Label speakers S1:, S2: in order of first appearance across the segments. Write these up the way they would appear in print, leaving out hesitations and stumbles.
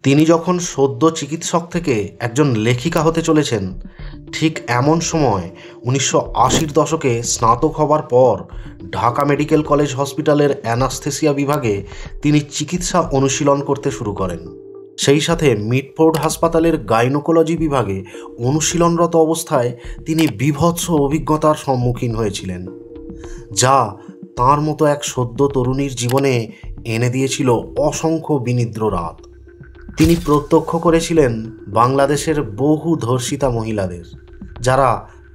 S1: তিনি যখন সদ্য চিকিৎসক থেকে একজন লেখিকা হতে চলেছেন, ঠিক এমন সময় 1980-র দশকে স্নাতক হবার পর ঢাকা মেডিকেল কলেজ হসপিটালের অ্যানাস্থেসিয়া বিভাগে তিনি চিকিৎসা অনুশীলন করতে শুরু করেন। সেই সাথে মিডফোর্ড হাসপাতালের গাইনোকোলজি বিভাগে অনুশীলনরত অবস্থায় তিনি বীভৎস অভিজ্ঞতার সম্মুখীন হয়েছিলেন, যা তাঁর মতো এক সদ্য তরুণীর জীবনে এনে দিয়েছিল অসংখ্য বিনিদ্র রাত। তিনি প্রত্যক্ষ করেছিলেন বাংলাদেশের বহু ধর্ষিতা মহিলাদের, যারা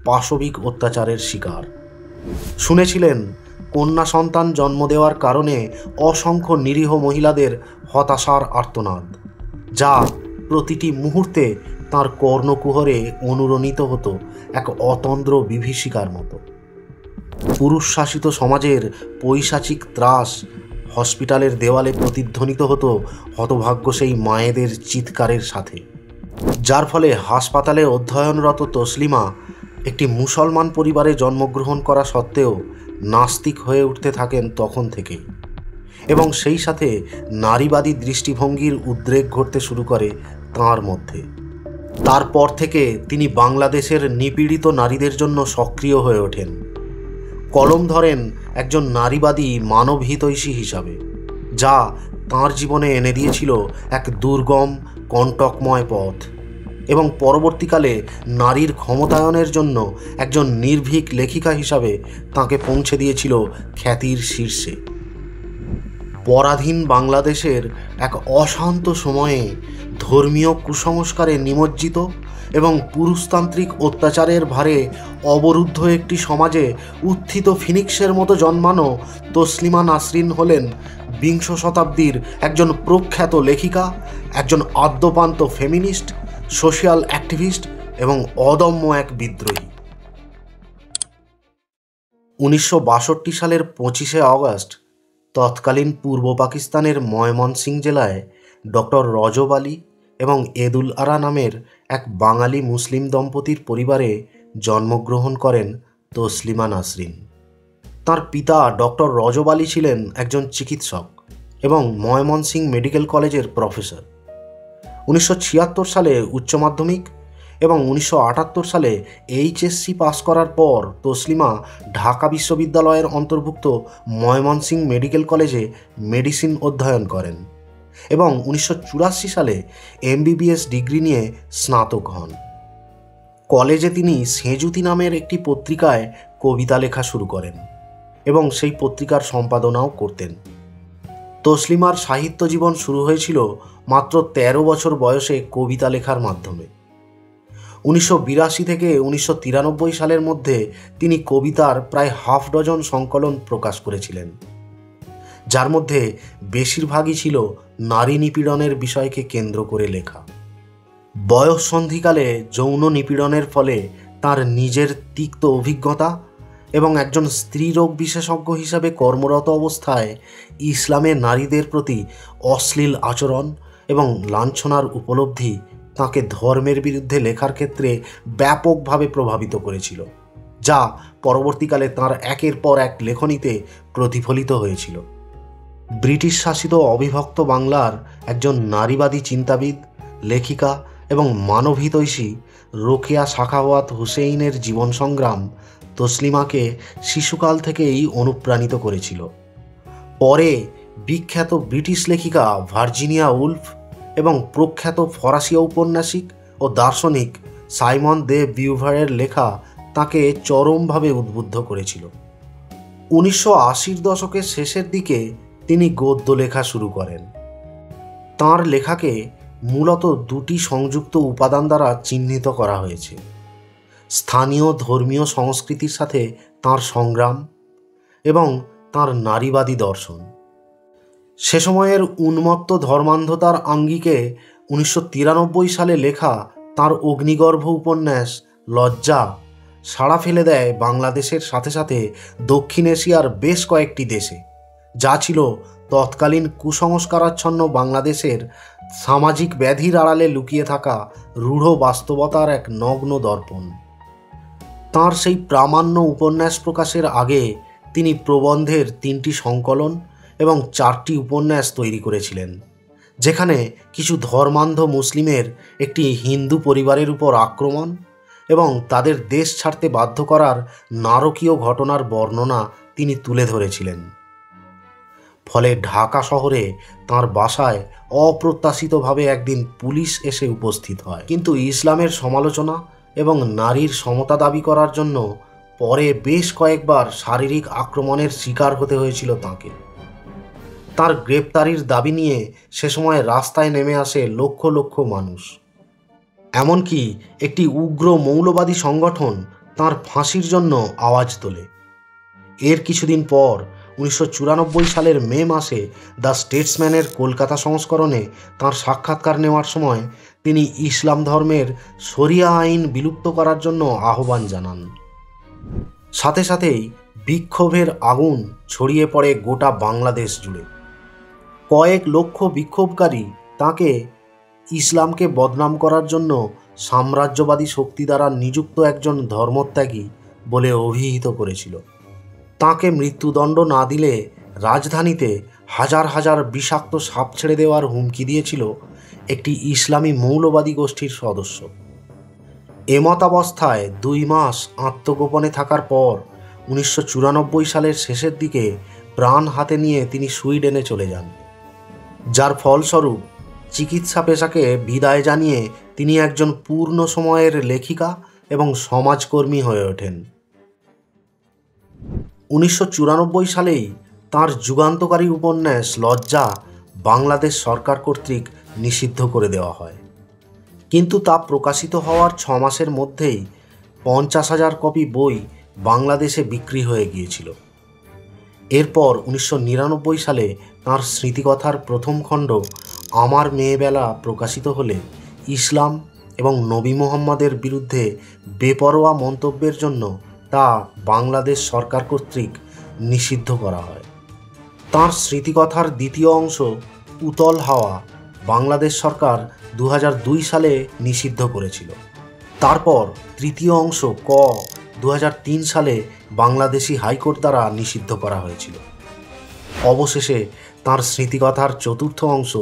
S1: পাশবিক অত্যাচারের শিকার। শুনেছিলেন কন্যা সন্তান জন্ম দেওয়ার কারণে অসংখ্য নিরীহ মহিলাদের হতাশার আর্তনাদ, যা প্রতিটি মুহূর্তে তাঁর কর্ণকুহরে অনুরণিত হতো এক অতন্দ্র বিভীষিকার মতো। পুরুষ শাসিত সমাজের পৈশাচিক ত্রাস হসপিটালের দেওয়ালে প্রতিধ্বনিত হতো হতভাগ্য সেই মায়েদের চিৎকারের সাথে, যার ফলে হাসপাতালে অধ্যয়নরত তসলিমা একটি মুসলমান পরিবারে জন্মগ্রহণ করা সত্ত্বেও নাস্তিক হয়ে উঠতে থাকেন তখন থেকেই, এবং সেই সাথে নারীবাদী দৃষ্টিভঙ্গির উদ্রেক ঘটতে শুরু করে তাঁর মধ্যে। তারপর থেকে তিনি বাংলাদেশের নিপীড়িত নারীদের জন্য সক্রিয় হয়ে ওঠেন, কলম ধরেন একজন নারীবাদী মানবহিতৈষী হিসাবে, যা তাঁর জীবনে এনে দিয়েছিল এক দুর্গম কণ্টকময় পথ, এবং পরবর্তীকালে নারীর ক্ষমতায়নের জন্য একজন নির্ভীক লেখিকা হিসাবে তাঁকে পৌঁছে দিয়েছিল খ্যাতির শীর্ষে। পরাধীন বাংলাদেশের এক অশান্ত সময়ে ধর্মীয় কুসংস্কারে নিমজ্জিত এবং পুরুষতান্ত্রিক অত্যাচারের ভারে অবরুদ্ধ একটি সমাজে উত্থিত ফিনিক্সের মতো জন্মানো তসলিমা নাসরিন হলেন বিংশ শতাব্দীর একজন প্রখ্যাত লেখিকা, একজন আদ্যপান্ত ফেমিনিস্ট, সোশ্যাল অ্যাক্টিভিস্ট এবং অদম্য এক বিদ্রোহী। 1962 সালের 25শে অগস্ট তৎকালীন পূর্ব পাকিস্তানের ময়মনসিং জেলায় ডক্টর রজব আলী এবং এদুল আরা নামের এক বাঙালি মুসলিম দম্পতির পরিবারে জন্মগ্রহণ করেন তসলিমা নাসরিন। তার পিতা ডক্টর রজব আলী ছিলেন একজন চিকিৎসক এবং ময়মনসিং মেডিকেল কলেজের প্রফেসর। 1976 সালে উচ্চ মাধ্যমিক এবং 1978 সালে এইচএসসি পাস করার পর তসলিমা ঢাকা বিশ্ববিদ্যালয়ের অন্তর্ভুক্ত ময়মনসিং মেডিকেল কলেজে মেডিসিন অধ্যয়ন করেন এবং 1984 সালে এমবিবিএস ডিগ্রি নিয়ে স্নাতক হন। কলেজে তিনি সেঁজুতি নামের একটি পত্রিকায় কবিতা লেখা শুরু করেন এবং সেই পত্রিকার সম্পাদনাও করতেন। তসলিমার সাহিত্য জীবন শুরু হয়েছিল মাত্র 13 বছর বয়সে কবিতা লেখার মাধ্যমে। 1982 থেকে 1993 সালের মধ্যে তিনি কবিতার প্রায় হাফ ডজন সংকলন প্রকাশ করেছিলেন, যার মধ্যে বেশিরভাগই ছিল নারী নিপীড়নের বিষয়কে কেন্দ্র করে লেখা। বয়ঃসন্ধিকালে যৌন নিপীড়নের ফলে তার নিজের তিক্ত অভিজ্ঞতা এবং একজন স্ত্রীরোগ বিশেষজ্ঞ হিসাবে কর্মরত অবস্থায় ইসলামে নারীদের প্রতি অশ্লীল আচরণ এবং লাঞ্ছনার উপলব্ধি তাঁকে ধর্মের বিরুদ্ধে লেখার ক্ষেত্রে ব্যাপকভাবে প্রভাবিত করেছিল, যা পরবর্তীকালে তাঁর একের পর এক লেখনীতে প্রতিফলিত হয়েছিল। ব্রিটিশ শাসিত অবিভক্ত বাংলার একজন নারীবাদী চিন্তাবিদ, লেখিকা এবং মানবহিতৈষী রোকেয়া সাখাওয়াত হুসেইনের জীবন সংগ্রাম তসলিমাকে শিশুকাল থেকেই অনুপ্রাণিত করেছিল। পরে বিখ্যাত ব্রিটিশ লেখিকা ভার্জিনিয়া উলফ এবং প্রখ্যাত ফরাসি ঔপন্যাসিক ও দার্শনিক সাইমন দে বিউভারের লেখা তাকে চরমভাবে উদ্বুদ্ধ করেছিল। 1980-র দশকের শেষের দিকে তিনি গদ্য লেখা শুরু করেন। তাঁর লেখাকে মূলত দুটি সংযুক্ত উপাদান দ্বারা চিহ্নিত করা হয়েছে: স্থানীয় ধর্মীয় সংস্কৃতির সাথে তাঁর সংগ্রাম এবং তাঁর নারীবাদী দর্শন। সে সময়ের উন্মত্ত ধর্মান্ধতার আঙ্গিকে 1993 সালে লেখা তাঁর অগ্নিগর্ভ উপন্যাস লজ্জা সাড়া ফেলে দেয় বাংলাদেশের সাথে সাথে দক্ষিণ এশিয়ার বেশ কয়েকটি দেশে, যা ছিল তৎকালীন কুসংস্কারাচ্ছন্ন বাংলাদেশের সামাজিক ব্যাধির আড়ালে লুকিয়ে থাকা রূঢ় বাস্তবতার এক নগ্ন দর্পণ। তাঁর সেই প্রামাণ্য উপন্যাস প্রকাশের আগে তিনি প্রবন্ধের 3টি সংকলন এবং 4টি উপন্যাস তৈরি করেছিলেন, যেখানে কিছু ধর্মান্ধ মুসলিমের একটি হিন্দু পরিবারের উপর আক্রমণ এবং তাদের দেশ ছাড়তে বাধ্য করার নারকীয় ঘটনার বর্ণনা তিনি তুলে ধরেছিলেন। ফলে ঢাকা শহরে তাঁর বাসায় অপ্রত্যাশিতভাবে একদিন পুলিশ এসে উপস্থিত হয়। কিন্তু ইসলামের সমালোচনা এবং নারীর সমতা দাবি করার জন্য পরে বেশ কয়েকবার শারীরিক আক্রমণের শিকার হতে হয়েছিল তাঁকে। তাঁর গ্রেপ্তারির দাবি নিয়ে সে সময় রাস্তায় নেমে আসে লক্ষ লক্ষ মানুষ। এমনকি একটি উগ্র মৌলবাদী সংগঠন তাঁর ফাঁসির জন্য আওয়াজ তোলে। এর কিছুদিন পর 1994 সালের মে মাসে দ্য স্টেটসম্যানের কলকাতা সংস্করণে তাঁর সাক্ষাৎকার নেওয়ার সময় তিনি ইসলাম ধর্মের শরিয়া আইন বিলুপ্ত করার জন্য আহ্বান জানান। সাথে সাথেই বিক্ষোভের আগুন ছড়িয়ে পড়ে গোটা বাংলাদেশ জুড়ে। কয়েক লক্ষ বিক্ষোভকারী তাঁকে ইসলামকে বদনাম করার জন্য সাম্রাজ্যবাদী শক্তি দ্বারা নিযুক্ত একজন ধর্মত্যাগী বলে অভিহিত করেছিল। তাঁকে মৃত্যুদণ্ড না দিলে রাজধানীতে হাজার হাজার বিষাক্ত সাপ ছেড়ে দেওয়ার হুমকি দিয়েছিল একটি ইসলামী মৌলবাদী গোষ্ঠীর সদস্য। এমতাবস্থায় 2 মাস আত্মগোপনে থাকার পর 1994 সালের শেষের দিকে প্রাণ হাতে নিয়ে তিনি সুইডেনে চলে যান, যার ফলস্বরূপ চিকিৎসা পেশাকে বিদায় জানিয়ে তিনি একজন পূর্ণ সময়ের লেখিকা এবং সমাজকর্মী হয়ে ওঠেন। 1994 সালেই তাঁর যুগান্তকারী উপন্যাস লজ্জা বাংলাদেশ সরকার কর্তৃক নিষিদ্ধ করে দেওয়া হয়, কিন্তু তা প্রকাশিত হওয়ার 6 মাসের মধ্যেই 50,000 কপি বই বাংলাদেশে বিক্রি হয়ে গিয়েছিল। এরপর 1999 সালে তাঁর স্মৃতিকথার প্রথম খণ্ড আমার মেয়েবেলা প্রকাশিত হলে ইসলাম এবং নবী মুহাম্মদের বিরুদ্ধে বেপরোয়া মন্তব্যের জন্য তা বাংলাদেশ সরকার কর্তৃক নিষিদ্ধ করা হয়। তাঁর স্মৃতিকথার দ্বিতীয় অংশ উতল হাওয়া বাংলাদেশ সরকার 2002 সালে নিষিদ্ধ করেছিল। তারপর তৃতীয় অংশ ক 2003 সালে বাংলাদেশি হাইকোর্ট দ্বারা নিষিদ্ধ করা হয়েছিল। অবশেষে তাঁর স্মৃতিকথার চতুর্থ অংশ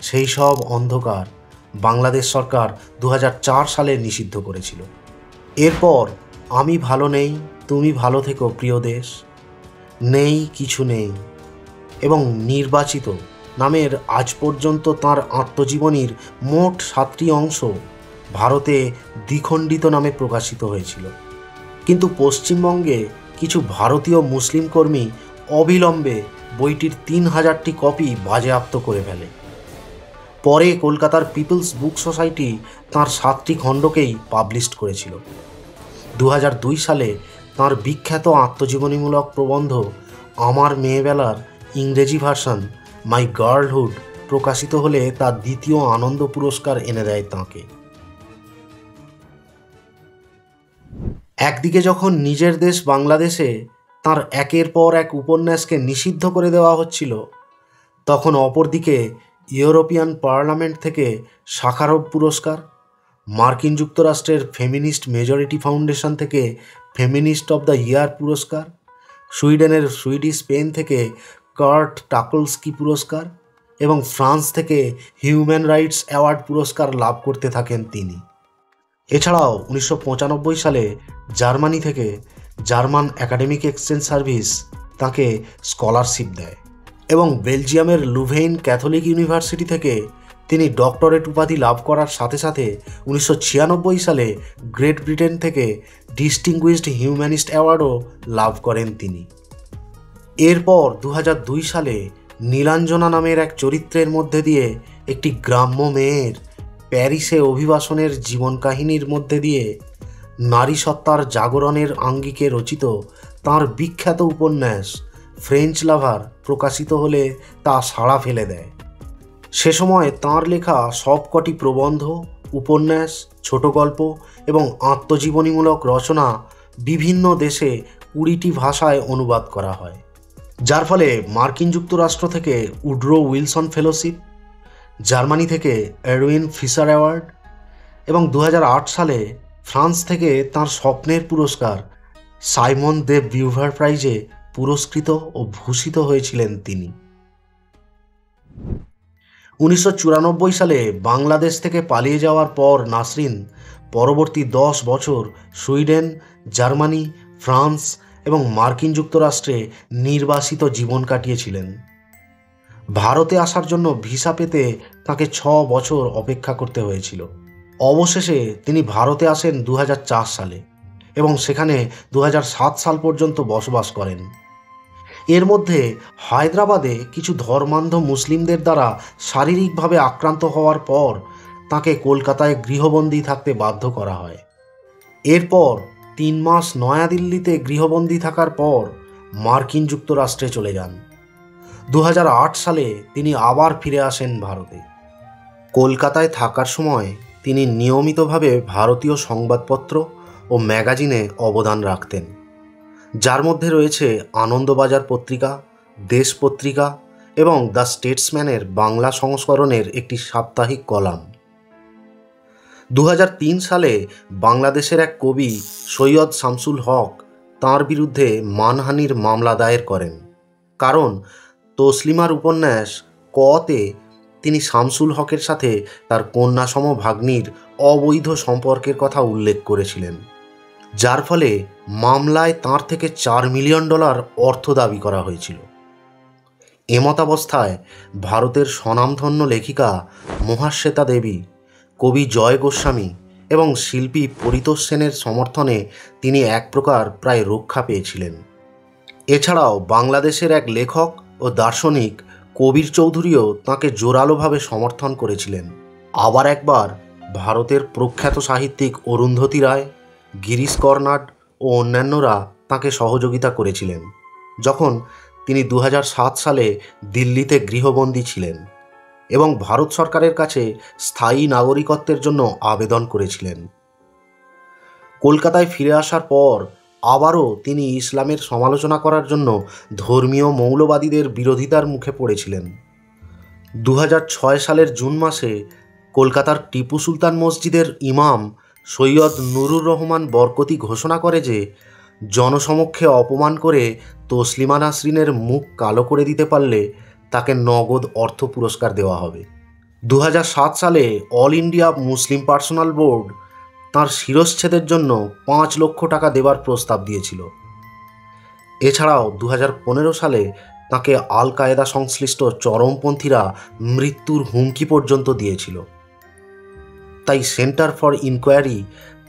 S1: সেই সব অন্ধকার বাংলাদেশ সরকার 2004 সালে নিষিদ্ধ করেছিল। এরপর আমি ভালো নেই, তুমি ভালো থেকো প্রিয় দেশ, নেই কিছু নেই এবং নির্বাচিত নামের আজ পর্যন্ত তাঁর আত্মজীবনীর মোট 7টি অংশ ভারতে দ্বিখণ্ডিত নামে প্রকাশিত হয়েছিল। কিন্তু পশ্চিমবঙ্গে কিছু ভারতীয় মুসলিম কর্মী অবিলম্বে বইটির 3000টি কপি বাজেয়াপ্ত করে ফেলে। পরে কলকাতার পিপলস বুক সোসাইটি তাঁর 7টি খণ্ডকেই পাবলিশ করেছিল। 2002 সালে তাঁর বিখ্যাত আত্মজীবনীমূলক প্রবন্ধ আমার মেয়েবেলার ইংরেজি ভার্সন মাই গার্লহুড প্রকাশিত হলে তার দ্বিতীয় আনন্দ পুরস্কার এনে দেয় তাঁকে। একদিকে যখন নিজের দেশ বাংলাদেশে তাঁর একের পর এক উপন্যাসকে নিষিদ্ধ করে দেওয়া হচ্ছিল, তখন অপরদিকে ইউরোপিয়ান পার্লামেন্ট থেকে শাখারভ পুরস্কার, মার্কিন যুক্তরাষ্ট্রের ফেমিনিস্ট মেজরিটি ফাউন্ডেশন থেকে ফেমিনিস্ট অব দ্য ইয়ার পুরস্কার, সুইডেনের সুইডিশ পেন থেকে কার্ট টাকলস্কি পুরস্কার এবং ফ্রান্স থেকে হিউম্যান রাইটস অ্যাওয়ার্ড পুরস্কার লাভ করতে থাকেন তিনি। এছাড়াও 1995 সালে জার্মানি থেকে জার্মান একাডেমিক এক্সচেঞ্জ সার্ভিস তাকে স্কলারশিপ দেয় এবং বেলজিয়ামের লুভেইন ক্যাথলিক ইউনিভার্সিটি থেকে তিনি ডক্টরেট উপাধি লাভ করার সাথে সাথে 1996 সালে গ্রেট ব্রিটেন থেকে ডিস্টিংগুইশড হিউম্যানিস্ট অ্যাওয়ার্ডও লাভ করেন তিনি। এরপর 2002 সালে নীলাঞ্জনা নামের এক চরিত্রের মধ্যে দিয়ে একটি গ্রাম্য মেয়ের প্যারিসে অভিবাসনের জীবন কাহিনীর মধ্যে দিয়ে নারী সত্তার জাগরণের আঙ্গিকে রচিত তাঁর বিখ্যাত উপন্যাস ফ্রেঞ্চ লাভার প্রকাশিত হলে তা সাড়া ফেলে দেয়। সে সময় তাঁর লেখা সবকটি প্রবন্ধ, উপন্যাস, ছোট গল্প এবং আত্মজীবনীমূলক রচনা বিভিন্ন দেশে 20টি ভাষায় অনুবাদ করা হয়, যার ফলে মার্কিন যুক্তরাষ্ট্র থেকে উড্রো উইলসন ফেলোশিপ, জার্মানি থেকে এরউইন ফিশার অ্যাওয়ার্ড এবং 2008 সালে ফ্রান্স থেকে তাঁর স্বপ্নের পুরস্কার সাইমন দে বিউভার প্রাইজে পুরস্কৃত ও ভূষিত হয়েছিলেন তিনি। 1994 সালে বাংলাদেশ থেকে পালিয়ে যাওয়ার পর নাসরিন পরবর্তী 10 বছর সুইডেন, জার্মানি, ফ্রান্স এবং মার্কিন যুক্তরাষ্ট্রে নির্বাসিত জীবন কাটিয়েছিলেন। ভারতে আসার জন্য ভিসা পেতে তাকে 6 বছর অপেক্ষা করতে হয়েছিল। অবশেষে তিনি ভারতে আসেন 2004 সালে এবং সেখানে 2007 সাল পর্যন্ত বসবাস করেন। এর মধ্যে হায়দ্রাবাদে কিছু ধর্মান্ধ মুসলিমদের দ্বারা শারীরিকভাবে আক্রান্ত হওয়ার পর তাকে কলকাতায় গৃহবন্দী থাকতে বাধ্য করা হয়। এরপর 3 মাস নয়াদিল্লিতে গৃহবন্দী থাকার পর মার্কিন যুক্তরাষ্ট্রে চলে যান। 2008 সালে তিনি আবার ফিরে আসেন ভারতে। কলকাতায় থাকার সময় তিনি নিয়মিতভাবে ভারতীয় সংবাদপত্র ও ম্যাগাজিনে অবদান রাখতেন, যার মধ্যে রয়েছে আনন্দবাজার পত্রিকা, দেশ পত্রিকা এবং দ্য স্টেটসম্যানের বাংলা সংস্করণের একটি সাপ্তাহিক কলাম। 2003 সালে বাংলাদেশের এক কবি সৈয়দ শামসুল হক তাঁর বিরুদ্ধে মানহানির মামলা দায়ের করেন, কারণ তসলিমার উপন্যাস কতে তিনি শামসুল হকের সাথে তার কন্যাসম ভাগ্নির অবৈধ সম্পর্কের কথা উল্লেখ করেছিলেন, যার ফলে মামলায় তাঁর থেকে $4 মিলিয়ন অর্থ দাবি করা হয়েছিল। এমতাবস্থায় ভারতের স্বনামধন্য লেখিকা মহাশ্বেতা দেবী, কবি জয় গোস্বামী এবং শিল্পী পরিতোষ সেনের সমর্থনে তিনি এক প্রকার প্রায় রক্ষা পেয়েছিলেন। এছাড়াও বাংলাদেশের এক লেখক ও দার্শনিক কবির চৌধুরীও তাঁকে জোরালোভাবে সমর্থন করেছিলেন। আবার একবার ভারতের প্রখ্যাত সাহিত্যিক অরুন্ধতী রায়, গিরিশ কর্নাড ও অন্যান্যরা তাঁকে সহযোগিতা করেছিলেন যখন তিনি 2007 সালে দিল্লিতে গৃহবন্দী ছিলেন এবং ভারত সরকারের কাছে স্থায়ী নাগরিকত্বের জন্য আবেদন করেছিলেন। কলকাতায় ফিরে আসার পর আবারও তিনি ইসলামের সমালোচনা করার জন্য ধর্মীয় মৌলবাদীদের বিরোধিতার মুখে পড়েছিলেন। 2006 সালের জুন মাসে কলকাতার টিপু সুলতান মসজিদের ইমাম সৈয়দ নুরুর রহমান বরকতি ঘোষণা করে যে জনসমক্ষে অপমান করে তসলিমা নাসরিনের মুখ কালো করে দিতে পারলে তাকে নগদ অর্থ পুরস্কার দেওয়া হবে। 2007 সালে all India Muslim personal board তাঁর শিরশ্ছেদের জন্য 5 লক্ষ টাকা দেওয়ার প্রস্তাব দিয়েছিল। এছাড়াও 2015 সালে তাঁকে আল কায়েদা সংশ্লিষ্ট চরমপন্থীরা মৃত্যুর হুমকি পর্যন্ত দিয়েছিল। তাই সেন্টার ফর ইনকোয়ারি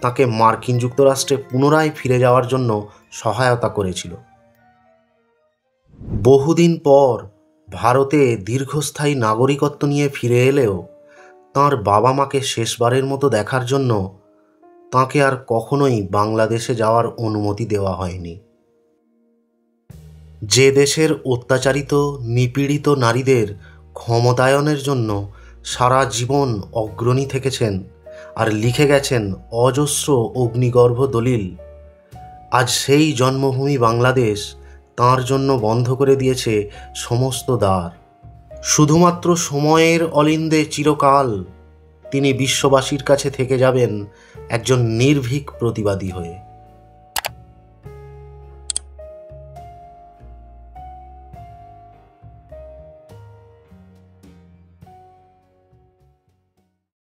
S1: তাঁকে মার্কিন যুক্তরাষ্ট্রে পুনরায় ফিরে যাওয়ার জন্য সহায়তা করেছিল। বহুদিন পর ভারতে দীর্ঘস্থায়ী নাগরিকত্ব নিয়ে ফিরে এলেও তাঁর বাবা মাকে শেষবারের মতো দেখার জন্য তাঁকে আর কখনোই বাংলাদেশে যাওয়ার অনুমতি দেওয়া হয়নি। যে দেশের অত্যাচারিত নিপীড়িত নারীদের ক্ষমতায়নের জন্য সারা জীবন অগ্রণী থেকেছেন আর লিখে গেছেন অজস্র অগ্নিগর্ভ দলিল, আজ সেই জন্মভূমি বাংলাদেশ তাঁর জন্য বন্ধ করে দিয়েছে সমস্ত দ্বার। শুধুমাত্র সময়ের অলিন্দে চিরকাল তিনি বিশ্ববাসীর কাছে থেকে যাবেন একজন নির্ভীক প্রতিবাদী হয়ে।